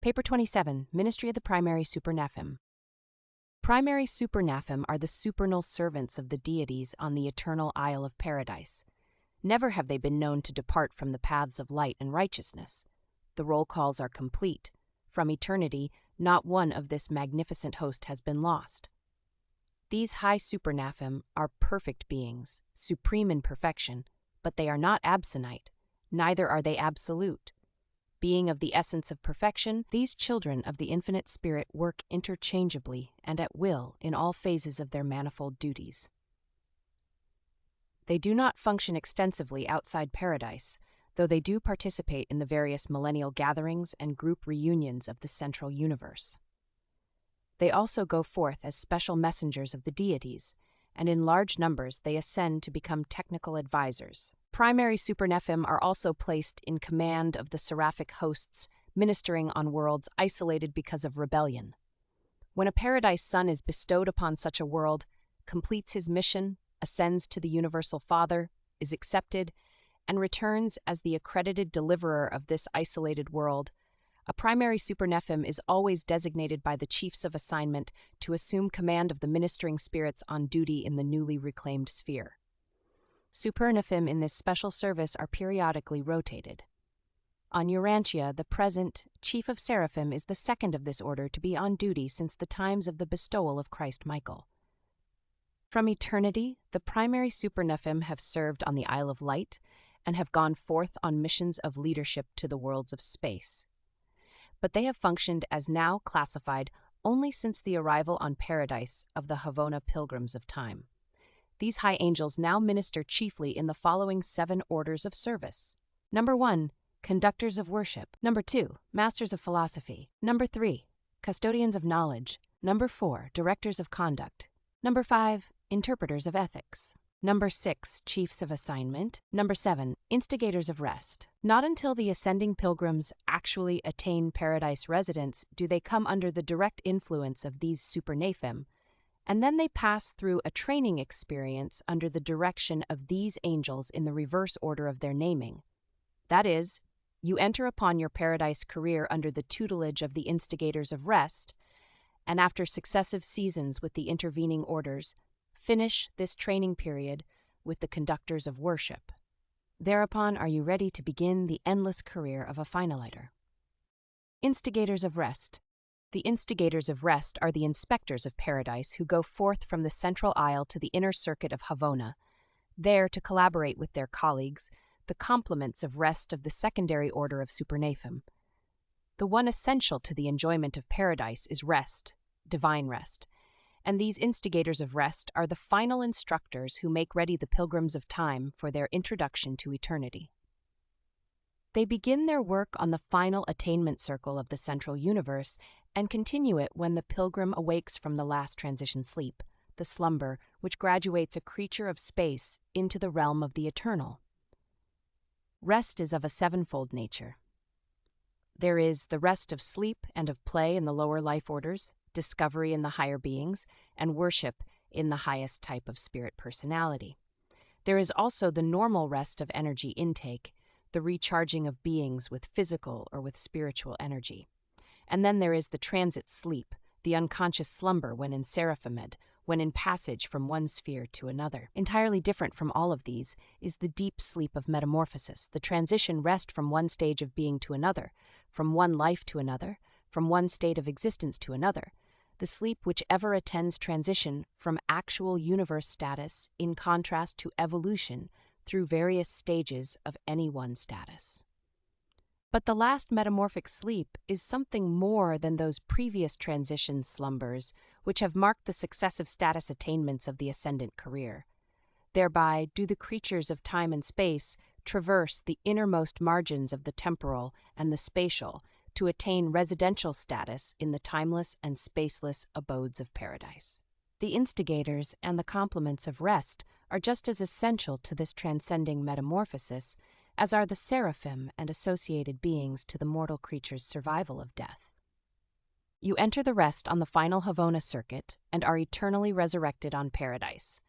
Paper 27, Ministry of the Primary Supernaphim. Primary Supernaphim are the supernal servants of the deities on the eternal Isle of Paradise. Never have they been known to depart from the paths of light and righteousness. The roll calls are complete. From eternity, not one of this magnificent host has been lost. These high Supernaphim are perfect beings, supreme in perfection, but they are not absonite, neither are they absolute. Being of the essence of perfection, these children of the infinite spirit work interchangeably and at will in all phases of their manifold duties. They do not function extensively outside paradise, though they do participate in the various millennial gatherings and group reunions of the central universe. They also go forth as special messengers of the deities, and in large numbers they ascend to become technical advisors. Primary Supernaphim are also placed in command of the seraphic hosts, ministering on worlds isolated because of rebellion. When a paradise son is bestowed upon such a world, completes his mission, ascends to the Universal Father, is accepted, and returns as the accredited deliverer of this isolated world, a primary Supernaphim is always designated by the chiefs of assignment to assume command of the ministering spirits on duty in the newly reclaimed sphere. Supernaphim in this special service are periodically rotated. On Urantia, the present Chief of Seraphim is the second of this order to be on duty since the times of the bestowal of Christ Michael. From eternity, the primary Supernaphim have served on the Isle of Light and have gone forth on missions of leadership to the worlds of space. But they have functioned as now classified only since the arrival on Paradise of the Havona Pilgrims of Time. These high angels now minister chiefly in the following 7 orders of service. Number 1, Conductors of Worship. Number 2, Masters of Philosophy. Number 3, Custodians of Knowledge. Number 4, Directors of Conduct. Number 5, Interpreters of Ethics. Number 6, Chiefs of Assignment. Number 7, Instigators of Rest. Not until the ascending pilgrims actually attain paradise residence do they come under the direct influence of these Supernaphim, and then they pass through a training experience under the direction of these angels in the reverse order of their naming. That is, you enter upon your paradise career under the tutelage of the Instigators of Rest, and after successive seasons with the intervening orders, finish this training period with the Conductors of Worship. Thereupon are you ready to begin the endless career of a finaliter. Instigators of Rest. The Instigators of Rest are the inspectors of paradise who go forth from the central isle to the inner circuit of Havona, there to collaborate with their colleagues, the complements of rest of the secondary order of Supernaphim. The one essential to the enjoyment of paradise is rest, divine rest, and these Instigators of Rest are the final instructors who make ready the pilgrims of time for their introduction to eternity. They begin their work on the final attainment circle of the central universe and continue it when the pilgrim awakes from the last transition sleep, the slumber which graduates a creature of space into the realm of the eternal. Rest is of a 7-fold nature. There is the rest of sleep and of play in the lower life orders, discovery in the higher beings, and worship in the highest type of spirit personality. There is also the normal rest of energy intake, the recharging of beings with physical or with spiritual energy. And then there is the transit sleep, the unconscious slumber when in Seraphimid, when in passage from one sphere to another. Entirely different from all of these is the deep sleep of metamorphosis, the transition rest from one stage of being to another, from one life to another, from one state of existence to another, the sleep which ever attends transition from actual universe status in contrast to evolution through various stages of any one status. But the last metamorphic sleep is something more than those previous transition slumbers which have marked the successive status attainments of the ascendant career. Thereby do the creatures of time and space traverse the innermost margins of the temporal and the spatial to attain residential status in the timeless and spaceless abodes of paradise. The instigators and the complements of rest are just as essential to this transcending metamorphosis as are the seraphim and associated beings to the mortal creature's survival of death. You enter the rest on the final Havona circuit and are eternally resurrected on paradise.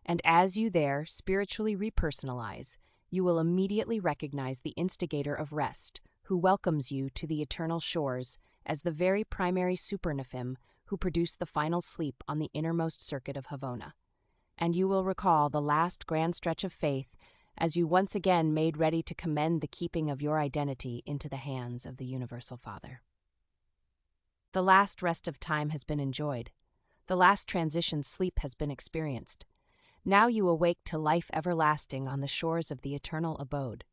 And as you there spiritually repersonalize, you will immediately recognize the instigator of rest, who welcomes you to the eternal shores as the very primary Supernaphim who produced the final sleep on the innermost circuit of Havona. And you will recall the last grand stretch of faith as you once again made ready to commend the keeping of your identity into the hands of the Universal Father. The last rest of time has been enjoyed. The last transition sleep has been experienced. Now you awake to life everlasting on the shores of the eternal abode.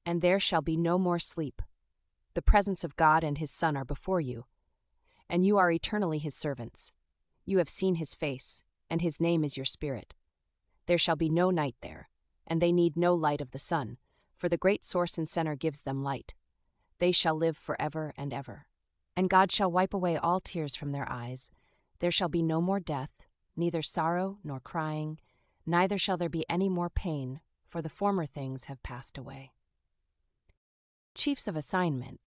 And there shall be no more sleep. The presence of God and His Son are before you, and you are eternally His servants. You have seen His face, and His name is your spirit. There shall be no night there, and they need no light of the sun, for the great source and center gives them light. They shall live forever and ever. And God shall wipe away all tears from their eyes. There shall be no more death, neither sorrow nor crying, neither shall there be any more pain, for the former things have passed away. Chiefs of Assignment.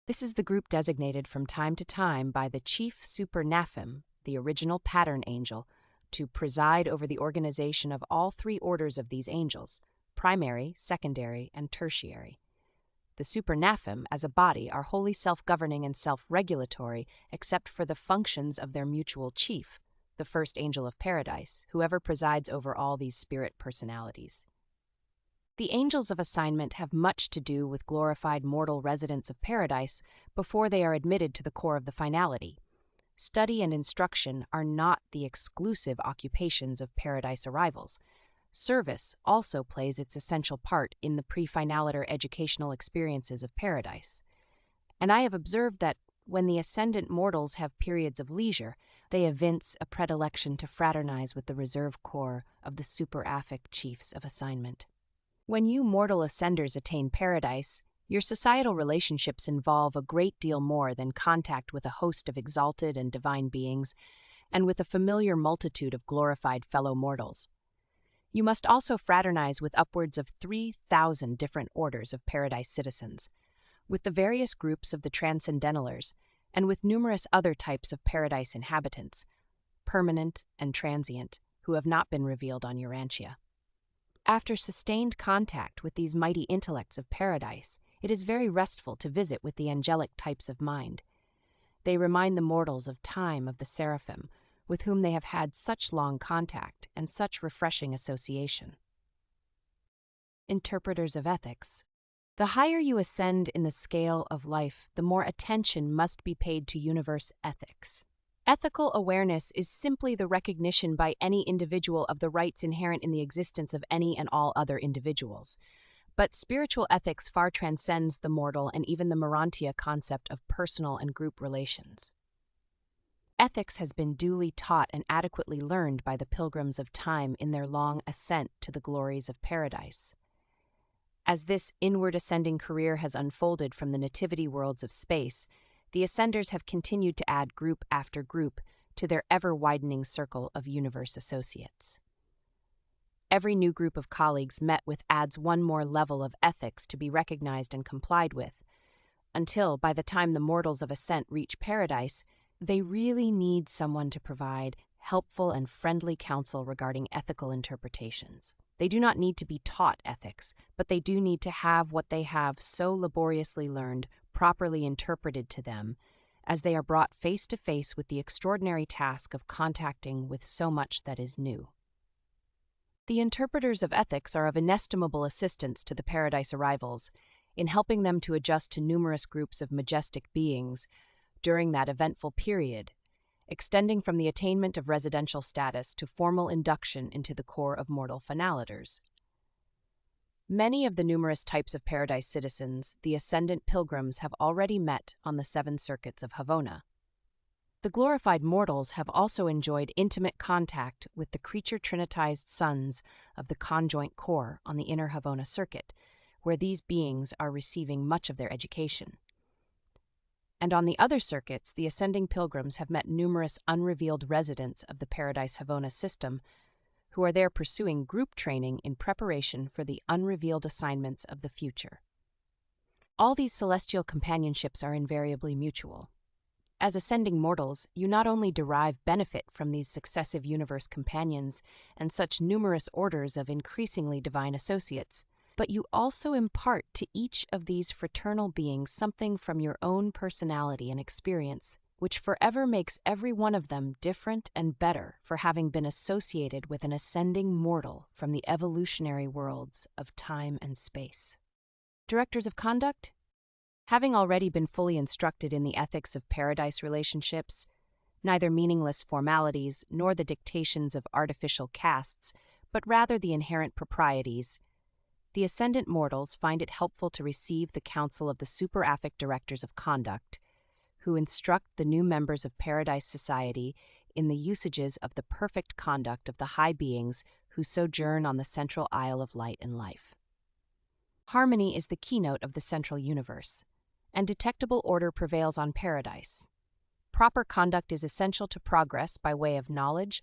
This is the group designated from time to time by the Chief Supernaphim, the original pattern angel, to preside over the organization of all three orders of these angels, primary, secondary, and tertiary. The Supernaphim, as a body, are wholly self-governing and self-regulatory, except for the functions of their mutual chief, the first angel of paradise, whoever presides over all these spirit personalities. The angels of assignment have much to do with glorified mortal residents of paradise before they are admitted to the core of the finality. Study and instruction are not the exclusive occupations of paradise arrivals. Service also plays its essential part in the pre-finaliter educational experiences of paradise. And I have observed that when the ascendant mortals have periods of leisure, they evince a predilection to fraternize with the reserve corps of the superaphic chiefs of assignment. When you mortal ascenders attain paradise, your societal relationships involve a great deal more than contact with a host of exalted and divine beings, and with a familiar multitude of glorified fellow mortals. You must also fraternize with upwards of 3,000 different orders of paradise citizens, with the various groups of the transcendentalers, and with numerous other types of paradise inhabitants, permanent and transient, who have not been revealed on Urantia. After sustained contact with these mighty intellects of paradise, it is very restful to visit with the angelic types of mind. They remind the mortals of time of the seraphim, with whom they have had such long contact and such refreshing association. Interpreters of ethics. The higher you ascend in the scale of life, the more attention must be paid to universe ethics. Ethical awareness is simply the recognition by any individual of the rights inherent in the existence of any and all other individuals. But spiritual ethics far transcends the mortal and even the Urantia concept of personal and group relations. Ethics has been duly taught and adequately learned by the pilgrims of time in their long ascent to the glories of paradise. As this inward ascending career has unfolded from the nativity worlds of space, the ascenders have continued to add group after group to their ever-widening circle of universe associates. Every new group of colleagues met with adds one more level of ethics to be recognized and complied with, until, by the time the mortals of ascent reach paradise, they really need someone to provide helpful and friendly counsel regarding ethical interpretations. They do not need to be taught ethics, but they do need to have what they have so laboriously learned properly interpreted to them, as they are brought face to face with the extraordinary task of contacting with so much that is new. The interpreters of ethics are of inestimable assistance to the paradise arrivals in helping them to adjust to numerous groups of majestic beings during that eventful period, extending from the attainment of residential status to formal induction into the core of mortal finaliters. Many of the numerous types of paradise citizens the ascendant pilgrims have already met on the 7 circuits of Havona. The glorified mortals have also enjoyed intimate contact with the creature trinitized sons of the conjoint core on the inner Havona circuit, where these beings are receiving much of their education. And on the other circuits, the ascending pilgrims have met numerous unrevealed residents of the Paradise Havona system who are there pursuing group training in preparation for the unrevealed assignments of the future. All these celestial companionships are invariably mutual. As ascending mortals, you not only derive benefit from these successive universe companions and such numerous orders of increasingly divine associates, but you also impart to each of these fraternal beings something from your own personality and experience, which forever makes every one of them different and better for having been associated with an ascending mortal from the evolutionary worlds of time and space. Directors of Conduct? Having already been fully instructed in the ethics of paradise relationships, neither meaningless formalities nor the dictations of artificial castes, but rather the inherent proprieties, the ascendant mortals find it helpful to receive the counsel of the superaphic directors of conduct, who instruct the new members of Paradise Society in the usages of the perfect conduct of the high beings who sojourn on the central isle of light and life. Harmony is the keynote of the central universe, and detectable order prevails on Paradise. Proper conduct is essential to progress by way of knowledge,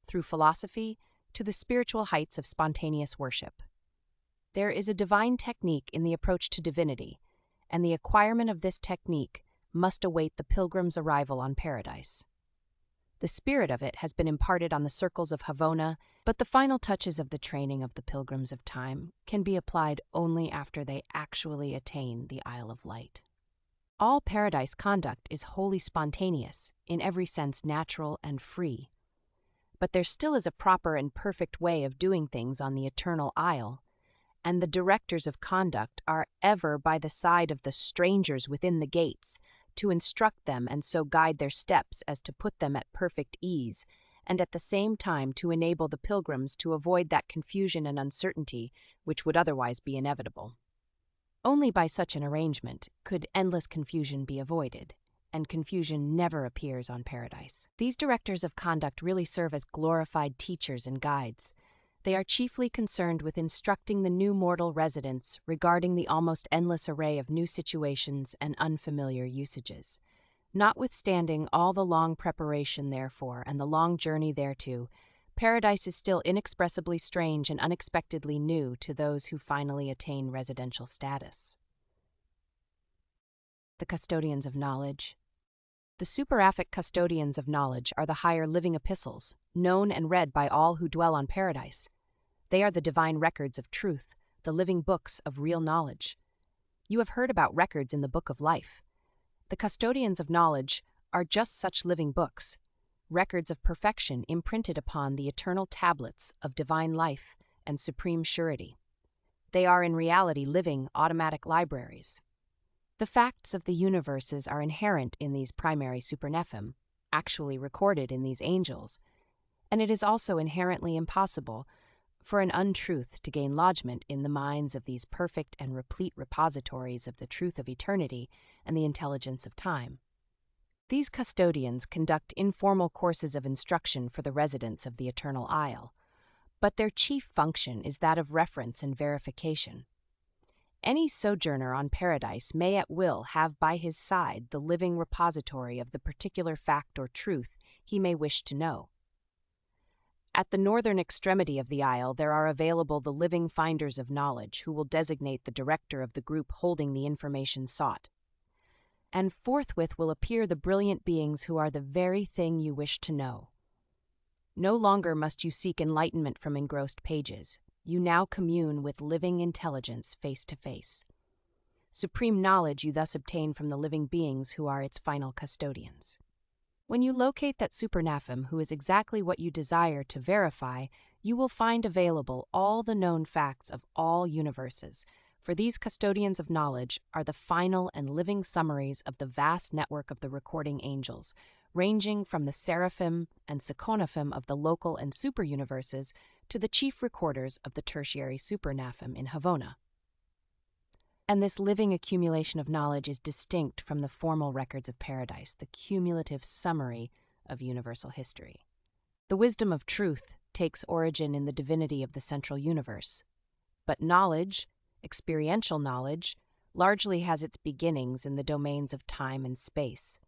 through philosophy, to the spiritual heights of spontaneous worship. There is a divine technique in the approach to divinity, and the acquirement of this technique must await the pilgrim's arrival on Paradise. The spirit of it has been imparted on the circles of Havona, but the final touches of the training of the pilgrims of time can be applied only after they actually attain the Isle of Light. All Paradise conduct is wholly spontaneous, in every sense natural and free. But there still is a proper and perfect way of doing things on the Eternal Isle, and the directors of conduct are ever by the side of the strangers within the gates, to instruct them and so guide their steps as to put them at perfect ease, and at the same time to enable the pilgrims to avoid that confusion and uncertainty which would otherwise be inevitable. Only by such an arrangement could endless confusion be avoided, and confusion never appears on Paradise. These directors of conduct really serve as glorified teachers and guides. They are chiefly concerned with instructing the new mortal residents regarding the almost endless array of new situations and unfamiliar usages. Notwithstanding all the long preparation, therefore, and the long journey thereto, Paradise is still inexpressibly strange and unexpectedly new to those who finally attain residential status. The Custodians of Knowledge. The superaphic Custodians of Knowledge are the higher living epistles, known and read by all who dwell on Paradise. They are the divine records of truth, the living books of real knowledge. You have heard about records in the Book of Life. The Custodians of Knowledge are just such living books, records of perfection imprinted upon the eternal tablets of divine life and supreme surety. They are in reality living automatic libraries. The facts of the universes are inherent in these primary Supernaphim, actually recorded in these angels, and it is also inherently impossible for an untruth to gain lodgment in the minds of these perfect and replete repositories of the truth of eternity and the intelligence of time. These custodians conduct informal courses of instruction for the residents of the Eternal Isle, but their chief function is that of reference and verification. Any sojourner on Paradise may at will have by his side the living repository of the particular fact or truth he may wish to know. At the northern extremity of the isle there are available the living finders of knowledge who will designate the director of the group holding the information sought. And forthwith will appear the brilliant beings who are the very thing you wish to know. No longer must you seek enlightenment from engrossed pages. You now commune with living intelligence face to face. Supreme knowledge you thus obtain from the living beings who are its final custodians. When you locate that Supernaphim who is exactly what you desire to verify, you will find available all the known facts of all universes, for these custodians of knowledge are the final and living summaries of the vast network of the recording angels, ranging from the seraphim and seconaphim of the local and super-universes to the chief recorders of the tertiary Supernaphim in Havona. And this living accumulation of knowledge is distinct from the formal records of Paradise, the cumulative summary of universal history. The wisdom of truth takes origin in the divinity of the central universe, but knowledge, experiential knowledge, largely has its beginnings in the domains of time and space.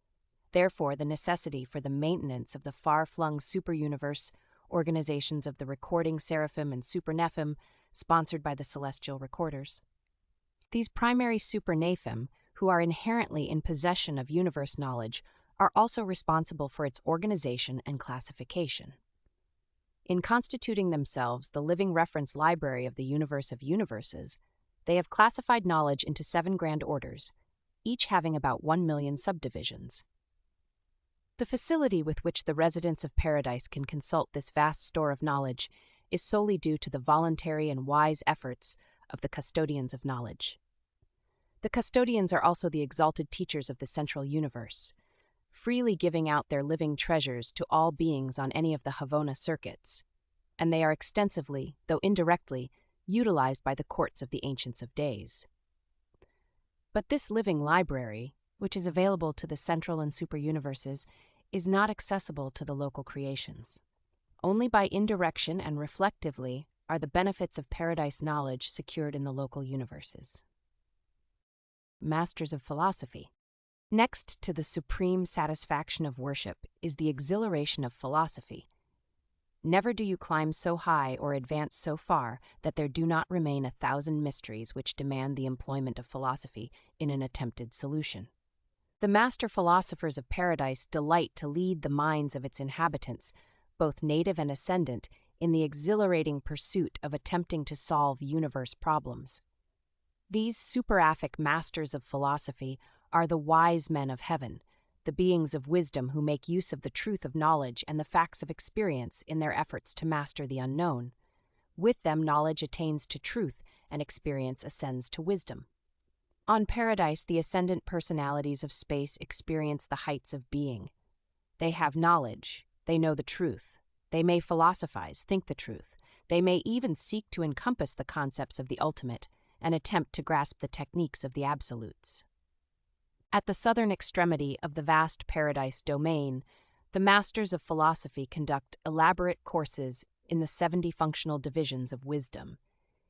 Therefore, the necessity for the maintenance of the far-flung super-universe organizations of the recording seraphim and supernaphim, sponsored by the celestial recorders. These primary supernaphim, who are inherently in possession of universe knowledge, are also responsible for its organization and classification. In constituting themselves the living reference library of the universe of universes, they have classified knowledge into 7 grand orders, each having about 1 million subdivisions. The facility with which the residents of paradise can consult this vast store of knowledge is solely due to the voluntary and wise efforts of the Custodians of Knowledge. The custodians are also the exalted teachers of the central universe, freely giving out their living treasures to all beings on any of the Havona circuits, and they are extensively, though indirectly, utilized by the courts of the Ancients of Days. But this living library, which is available to the central and super universes, is not accessible to the local creations. Only by indirection and reflectively are the benefits of paradise knowledge secured in the local universes. Masters of Philosophy. Next to the supreme satisfaction of worship is the exhilaration of philosophy. Never do you climb so high or advance so far that there do not remain 1,000 mysteries which demand the employment of philosophy in an attempted solution. The master philosophers of paradise delight to lead the minds of its inhabitants, both native and ascendant, in the exhilarating pursuit of attempting to solve universe problems. These superaphic masters of philosophy are the wise men of heaven, the beings of wisdom who make use of the truth of knowledge and the facts of experience in their efforts to master the unknown. With them, knowledge attains to truth and experience ascends to wisdom. On paradise, the ascendant personalities of space experience the heights of being. They have knowledge, they know the truth, they may philosophize, think the truth, they may even seek to encompass the concepts of the ultimate and attempt to grasp the techniques of the absolutes. At the southern extremity of the vast paradise domain, the masters of philosophy conduct elaborate courses in the 70 functional divisions of wisdom.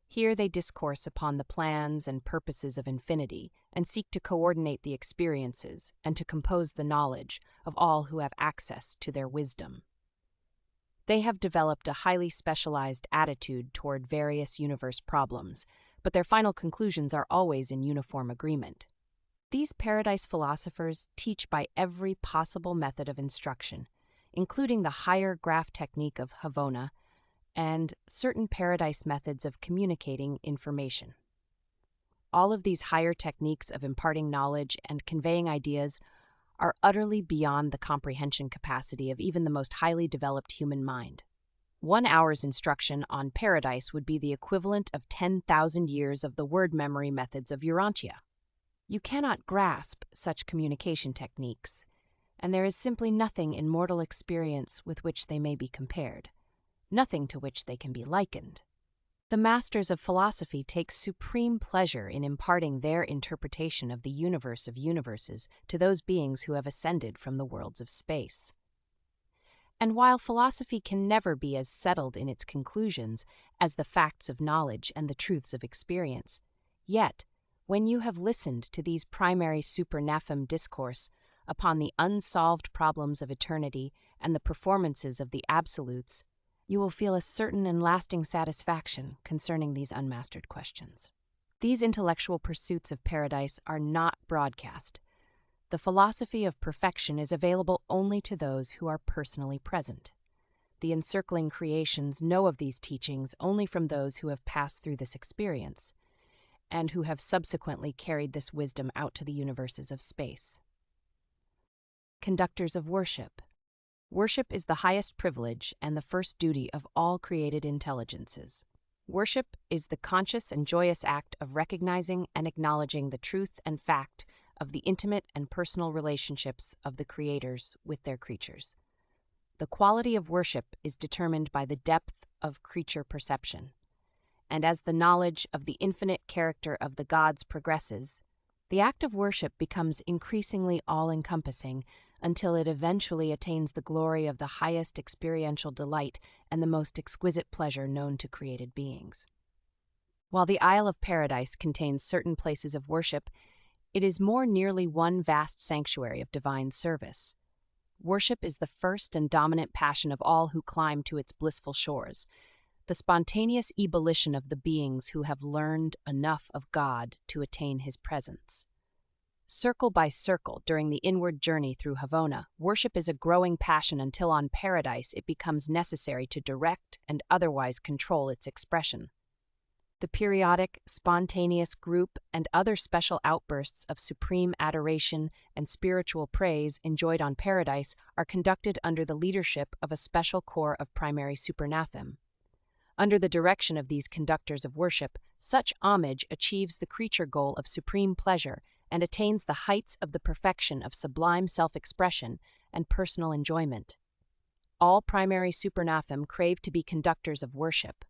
Here they discourse upon the plans and purposes of infinity and seek to coordinate the experiences and to compose the knowledge of all who have access to their wisdom. They have developed a highly specialized attitude toward various universe problems, but their final conclusions are always in uniform agreement. These paradise philosophers teach by every possible method of instruction, including the higher graph technique of Havona and certain paradise methods of communicating information. All of these higher techniques of imparting knowledge and conveying ideas are utterly beyond the comprehension capacity of even the most highly developed human mind. 1 hour's instruction on paradise would be the equivalent of 10,000 years of the word memory methods of Urantia. You cannot grasp such communication techniques, and there is simply nothing in mortal experience with which they may be compared, nothing to which they can be likened. The masters of philosophy take supreme pleasure in imparting their interpretation of the universe of universes to those beings who have ascended from the worlds of space. And while philosophy can never be as settled in its conclusions as the facts of knowledge and the truths of experience, yet, when you have listened to these primary Supernaphim discourse upon the unsolved problems of eternity and the performances of the absolutes, you will feel a certain and lasting satisfaction concerning these unmastered questions. These intellectual pursuits of paradise are not broadcast. The philosophy of perfection is available only to those who are personally present. The encircling creations know of these teachings only from those who have passed through this experience, and who have subsequently carried this wisdom out to the universes of space. Conductors of Worship. Worship is the highest privilege and the first duty of all created intelligences. Worship is the conscious and joyous act of recognizing and acknowledging the truth and fact of the intimate and personal relationships of the creators with their creatures. The quality of worship is determined by the depth of creature perception, and as the knowledge of the infinite character of the gods progresses, the act of worship becomes increasingly all-encompassing until it eventually attains the glory of the highest experiential delight and the most exquisite pleasure known to created beings. While the Isle of Paradise contains certain places of worship, it is more nearly one vast sanctuary of divine service. Worship is the first and dominant passion of all who climb to its blissful shores, the spontaneous ebullition of the beings who have learned enough of God to attain His presence. Circle by circle, during the inward journey through Havona, worship is a growing passion until on Paradise it becomes necessary to direct and otherwise control its expression. The periodic, spontaneous group and other special outbursts of supreme adoration and spiritual praise enjoyed on Paradise are conducted under the leadership of a special corps of primary Supernaphim. Under the direction of these conductors of worship, such homage achieves the creature goal of supreme pleasure and attains the heights of the perfection of sublime self-expression and personal enjoyment. All primary Supernaphim crave to be conductors of worship,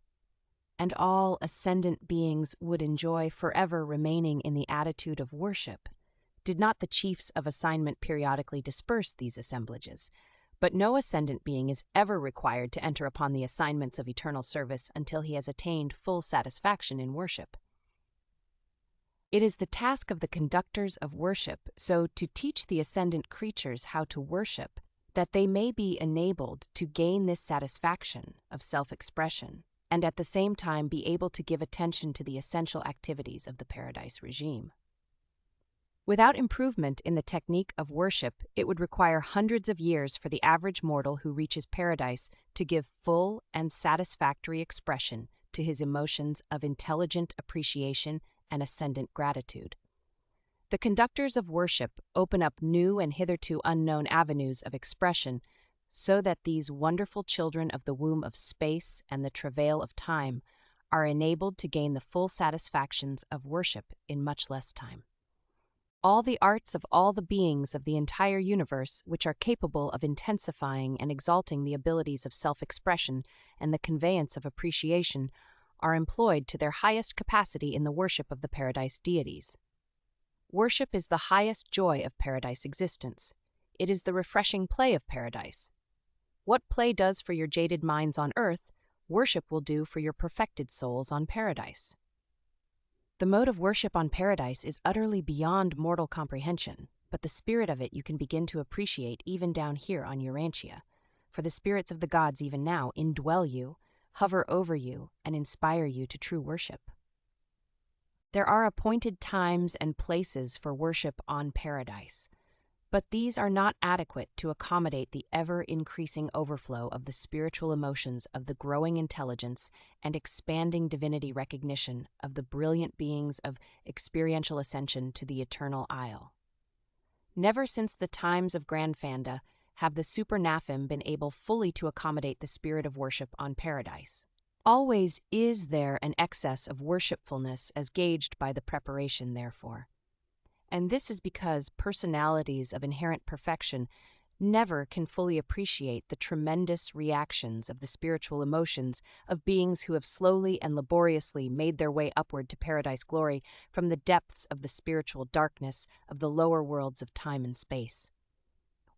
and all ascendant beings would enjoy forever remaining in the attitude of worship, did not the chiefs of assignment periodically disperse these assemblages. But no ascendant being is ever required to enter upon the assignments of eternal service until he has attained full satisfaction in worship. It is the task of the conductors of worship so to teach the ascendant creatures how to worship, that they may be enabled to gain this satisfaction of self-expression, and at the same time be able to give attention to the essential activities of the Paradise regime. Without improvement in the technique of worship, it would require hundreds of years for the average mortal who reaches Paradise to give full and satisfactory expression to his emotions of intelligent appreciation and ascendant gratitude. The conductors of worship open up new and hitherto unknown avenues of expression so that these wonderful children of the womb of space and the travail of time are enabled to gain the full satisfactions of worship in much less time. All the arts of all the beings of the entire universe which are capable of intensifying and exalting the abilities of self-expression and the conveyance of appreciation are employed to their highest capacity in the worship of the Paradise deities. Worship is the highest joy of Paradise existence. It is the refreshing play of Paradise. What play does for your jaded minds on earth, worship will do for your perfected souls on Paradise. The mode of worship on Paradise is utterly beyond mortal comprehension, but the spirit of it you can begin to appreciate even down here on Urantia, for the spirits of the gods even now indwell you, hover over you, and inspire you to true worship. There are appointed times and places for worship on Paradise, but these are not adequate to accommodate the ever-increasing overflow of the spiritual emotions of the growing intelligence and expanding divinity recognition of the brilliant beings of experiential ascension to the eternal isle. Never since the times of Grandfanda have the Supernaphim been able fully to accommodate the spirit of worship on Paradise. Always is there an excess of worshipfulness as gauged by the preparation, therefore. And this is because personalities of inherent perfection never can fully appreciate the tremendous reactions of the spiritual emotions of beings who have slowly and laboriously made their way upward to Paradise glory from the depths of the spiritual darkness of the lower worlds of time and space.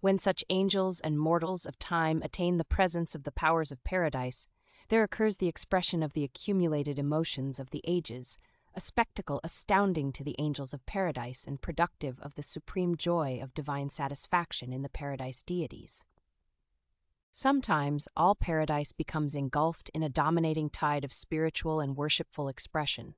When such angels and mortals of time attain the presence of the powers of Paradise, there occurs the expression of the accumulated emotions of the ages, a spectacle astounding to the angels of Paradise and productive of the supreme joy of divine satisfaction in the Paradise deities. Sometimes all Paradise becomes engulfed in a dominating tide of spiritual and worshipful expression.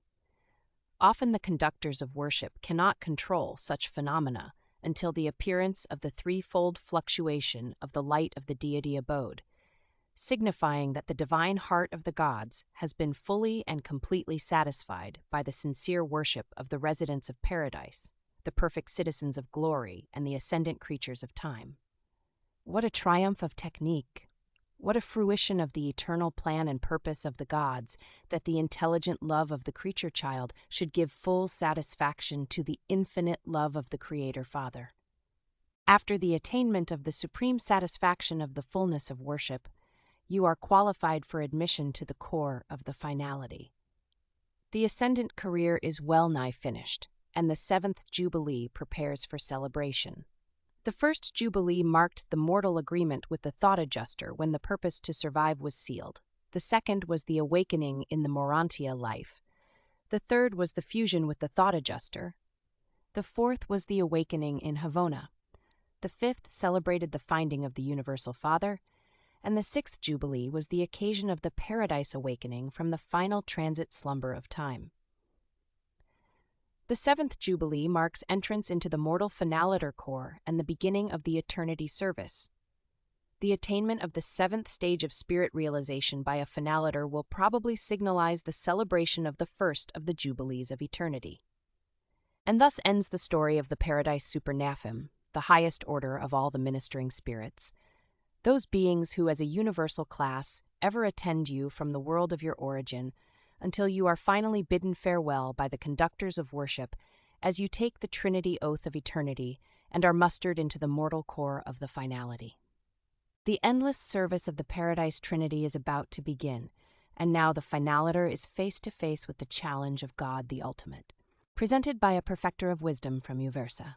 Often the conductors of worship cannot control such phenomena until the appearance of the threefold fluctuation of the light of the deity abode, signifying that the divine heart of the gods has been fully and completely satisfied by the sincere worship of the residents of Paradise, the perfect citizens of glory, and the ascendant creatures of time. What a triumph of technique! What a fruition of the eternal plan and purpose of the gods that the intelligent love of the creature child should give full satisfaction to the infinite love of the Creator Father. After the attainment of the supreme satisfaction of the fullness of worship, you are qualified for admission to the core of the finality. The ascendant career is well nigh finished, and the 7th Jubilee prepares for celebration. The first Jubilee marked the mortal agreement with the thought adjuster when the purpose to survive was sealed. The second was the awakening in the Urantia life. The third was the fusion with the thought adjuster. The fourth was the awakening in Havona. The fifth celebrated the finding of the Universal Father, and the 6th Jubilee was the occasion of the Paradise awakening from the final transit slumber of time. The seventh Jubilee marks entrance into the mortal finaliter core and the beginning of the eternity service. The attainment of the seventh stage of spirit realization by a finaliter will probably signalize the celebration of the first of the Jubilees of eternity. And thus ends the story of the Paradise Supernaphim, the highest order of all the ministering spirits, those beings who, as a universal class, ever attend you from the world of your origin until you are finally bidden farewell by the Conductors of Worship as you take the Trinity Oath of Eternity and are mustered into the mortal core of the finality. The endless service of the Paradise Trinity is about to begin, and now the finaliter is face to face with the challenge of God the Ultimate, presented by a perfecter of wisdom from Uversa.